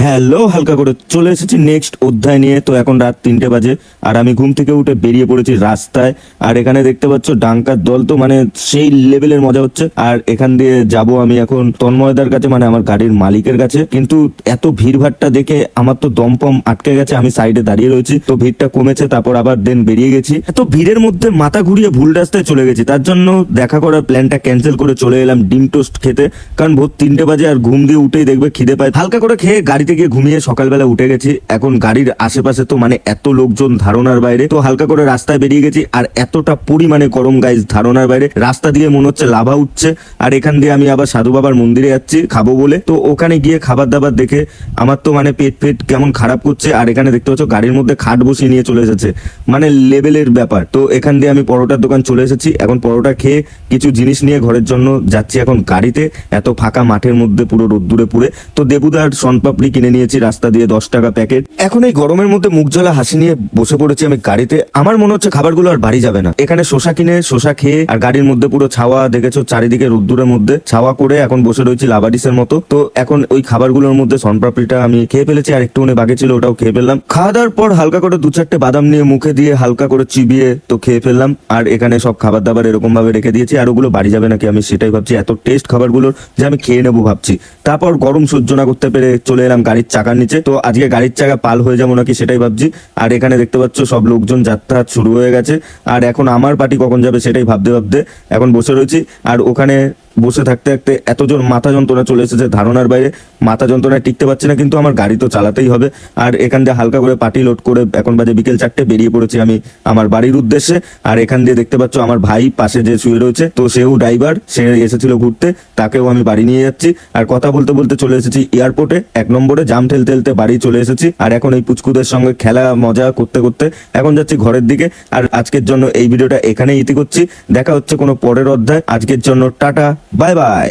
Hello, হালকা করে চলে এসেছি নেক্সট অধ্যায় নিয়ে। তো এখন রাত 3টে বাজে আর আমি ঘুম থেকে উঠে বেরিয়ে পড়েছি রাস্তায়। আর এখানে দেখতে পাচ্ছ ডাঙ্কার দল, তো মানে সেই লেভেলের মজা হচ্ছে। আর এখান দিয়ে যাব আমি এখন তন্ময়দার কাছে, মানে আমার গাড়ির মালিকের কাছে। কিন্তু এত ভিড়ভাট্টা দেখে আমার তো দমপম আটকে গেছে, আমি সাইডে দাঁড়িয়ে রয়েছি। তো ভিড়টা কমেছে, তারপর আবার দেন বেরিয়ে গেছি। এত ভিড়ের মধ্যে মাথা ঘুরিয়ে ভুল রাস্তায় চলে গেছি, তার জন্য দেখা করার প্ল্যানটা ক্যান্সেল করে চলে এলাম ডিম টোস্ট খেতে। কারণ ভোর 3টে বাজে আর ঘুম দিয়ে উঠেই দেখবে খিদে পায়। হালকা করে খেয়ে গাড়িতে গিয়ে ঘুমিয়ে সকালবেলা উঠে গেছি। এখন গাড়ির আশেপাশে তো মানে এত লোকজন ধারণার বাইরে। তো হালকা করে রাস্তায় বেরিয়ে গেছি আর এতটা পরিমাণে গরম গাইজ, ধারণার বাইরে। রাস্তা দিয়ে মনে হচ্ছে লাভা উঠছে। আর এখান দিয়ে আমি আবার সাধু বাবার মন্দিরে যাচ্ছি খাবো বলে। তো ওখানে গিয়ে খাবার দাবার দেখে আমার তো মানে পেট ফেট কেমন খারাপ করছে। আর এখানে দেখতে পাচ্ছ গাড়ির মধ্যে খাট বসিয়ে নিয়ে চলে এসেছে, মানে লেভেলের ব্যাপার। তো এখান দিয়ে আমি পরোটার দোকান চলে এসেছি। এখন পরোটা খেয়ে কিছু জিনিস নিয়ে ঘরের জন্য যাচ্ছি এখন গাড়িতে, এত ফাঁকা মাঠের মধ্যে পুরো রোদ্দুরে পুড়ে। তো দেবুদার শনপাপড়ি কিনে নিয়েছি রাস্তা দিয়ে 10 টাকা প্যাকেট। এখন এই গরমের মধ্যে মুখ জ্বলা হাসি নিয়ে বসে পড়েছি আমি গাড়িতে। আমার মনে হচ্ছে খাবারগুলো আর বাড়ি যাবে না। এখানে শশা কিনে শশা খেয়ে আর গাড়ির মধ্যে পুরো ছাওয়া, দেখেছো চারিদিকে রোদ্দুরের মধ্যে ছাওয়া করে এখন বসে রয়েছি লাভাডিসের মতো। তো এখন ওই খাবারগুলোর মধ্যে শনপাপড়িটা আমি খেয়ে ফেলেছি, আর একটুখানি বাকি ছিল, ওটাও খেয়ে ফেললাম। খাওয়া দাওয়ার পর হালকা করে 2-4টে বাদাম নিয়ে মুখে দিয়ে হালকা করে চিবিয়ে তো খেয়ে ফেললাম। আর এখানে সব খাবার দাবার এরকম ভাবে রেখে দিয়েছি। আর ওগুলো বাড়ি যাবে নাকি আমি সেটাই ভাবছি, এত টেস্ট খাবারগুলোর যে আমি খেয়ে নেবো ভাবছি। তারপর গরম সহ্য না করতে পেরে চলে এলাম গাড়ির চাকার নিচে। তো আজকে গাড়ির চাকা পাল হয়ে যাবো নাকি সেটাই ভাবছি। আর এখানে দেখতে পাচ্ছ সব লোকজন যাতায়াত শুরু হয়ে গেছে। আর এখন আমার পার্টি কখন যাবে সেটাই ভাবতে ভাবতে এখন বসে রয়েছি। আর ওখানে বসে থাকতে থাকতে এত জোর মাথা যন্ত্রণা চলে এসেছে ধারণার বাইরে। মাথা যন্ত্রণায় টিকতে পারছি না, কিন্তু আমার গাড়ি তো চালাতেই হবে। আর এখান দিয়ে হালকা করে পার্টি লোড করে এখন বাজে বিকেল 4টে, বেরিয়ে পড়েছি আমি আমার বাড়ির উদ্দেশ্যে। আর এখান দিয়ে দেখতে পাচ্ছ আমার ভাই পাশে যে শুয়ে রয়েছে, তো সেও ড্রাইভার, সে এসেছিল ঘুরতে, তাকেও আমি বাড়ি নিয়ে যাচ্ছি। আর কথা বলতে বলতে চলে এসেছি এয়ারপোর্টে 1 নম্বরে, জাম ঠেলতে ঠেলতে বাড়ি চলে এসেছি। আর এখন এই পুচকুদের সঙ্গে খেলা মজা করতে করতে এখন যাচ্ছি ঘরের দিকে। আর আজকের জন্য এই ভিডিওটা এখানেই ইতি করছি। দেখা হচ্ছে কোনো পরের অধ্যায়। আজকের জন্য টাটা, বাই বাই।